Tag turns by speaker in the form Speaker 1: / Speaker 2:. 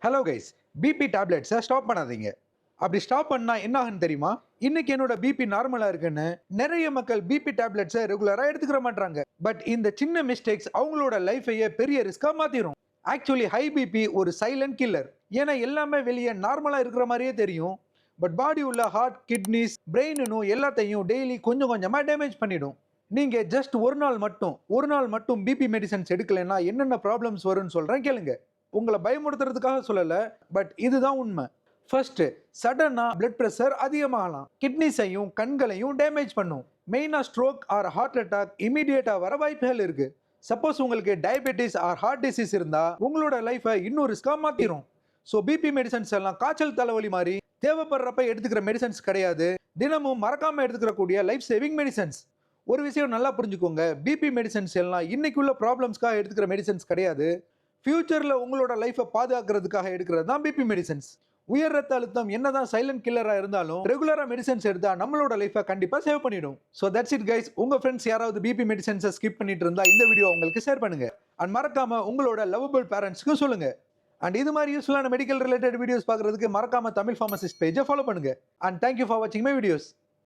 Speaker 1: Hello guys, BP டேப்லெட்ஸை stop பண்ணாதீங்க. அப்படி stop பண்ணா என்ன ஆகுன்னு தெரியுமா? இன்னைக்கு என்னோட பிபி நார்மலா இருக்குன்னு நிறைய மக்கள் பிபி டேப்லெட்ஸை ரெகுலரா எடுத்துக்கிற மாட்டாங்க. பட் இந்த சின்ன மிஸ்டேக்ஸ் அவங்களோட லைஃபையே பெரிய ரிஸ்கா மாத்திரும். ஆக்சுவலி ஹை பிபி ஒரு சைலண்ட் கில்லர். ஏன்னா எல்லாமே வெளியே நார்மலா இருக்கிற மாதிரியே தெரியும். பட் பாடி உள்ள ஹார்ட், கிட்னிஸ், பிரெயினுன்னு எல்லாத்தையும் டெய்லி கொஞ்சம் கொஞ்சமா டேமேஜ் பண்ணிடும். நீங்க ஜஸ்ட் ஒரு நாள் மட்டும் பிபி மெடிசன்ஸ் எடுக்கலைன்னா என்னென்ன ப்ராப்ளம்ஸ் வரும்னு சொல்றேன் கேளுங்க. உங்களை பயமுறுத்துறதுக்காக சொல்லல, பட் இதுதான் உண்மை. ஃபர்ஸ்ட், சடனா பிளட் பிரஷர் அதிகமாகலாம். கிட்னிஸையும் கண்களையும் டேமேஜ் பண்ணும். மெயினா ஸ்ட்ரோக் ஆர் ஹார்ட் அட்டாக் இமீடியட்டா வர வாய்ப்புகள் இருக்கு. சப்போஸ் உங்களுக்கு டயபெட்டிஸ் ஆர் ஹார்ட் டிசீஸ் இருந்தா உங்களோட லைஃபை இன்னும் ரிஸ்கா மாத்திரும். ஸோ பிபி மெடிசன்ஸ் எல்லாம் காய்ச்சல் தலைவலி மாதிரி தேவைப்படுறப்ப எடுத்துக்கிற மெடிசன்ஸ் கிடையாது. தினமும் மறக்காம எடுத்துக்கிற கூடிய லைஃப் சேவிங் மெடிசன்ஸ். ஒரு விஷயம் நல்லா புரிஞ்சுக்கோங்க, பிபி மெடிசன்ஸ் எல்லாம் இன்னைக்குள்ள ப்ராப்ளம்ஸ்க்காக எடுத்துக்கிற மெடிசன்ஸ் கிடையாது. ஃபியூச்சர்ல உங்களோட லைஃபை பாதுகாக்கிறதுக்காக எடுக்கிறது தான் பிபி மெடிசன்ஸ். உயர் ரத்த அழுத்தம் என்னதான் சைலண்ட் கில்லரா இருந்தாலும் ரெகுலரா மெடிசன்ஸ் எடுத்தா நம்மளோட லைஃபை கண்டிப்பா சேவ் பண்ணிடும். So that's it guys. உங்க ஃப்ரெண்ட்ஸ் யாராவது பிபி மெடிசன்ஸை ஸ்கிப் பண்ணிட்டு இருந்தா இந்த வீடியோ உங்களுக்கு ஷேர் பண்ணுங்க. அண்ட் மறக்காம உங்களோட லவபிள் பேரண்ட்ஸ்க்கு சொல்லுங்க. அண்ட் இது மாதிரி யூஸ்ஃபுல்லான மெடிக்கல் ரிலேட்டட் வீடியோஸ் பார்க்கறதுக்கு மறக்காம தமிழ் ஃபார்மசிஸ்ட் பேஜை ஃபாலோ பண்ணுங்க. அண்ட் தேங்க்யூ ஃபார் வாட்சிங் மை வீடியோஸ்.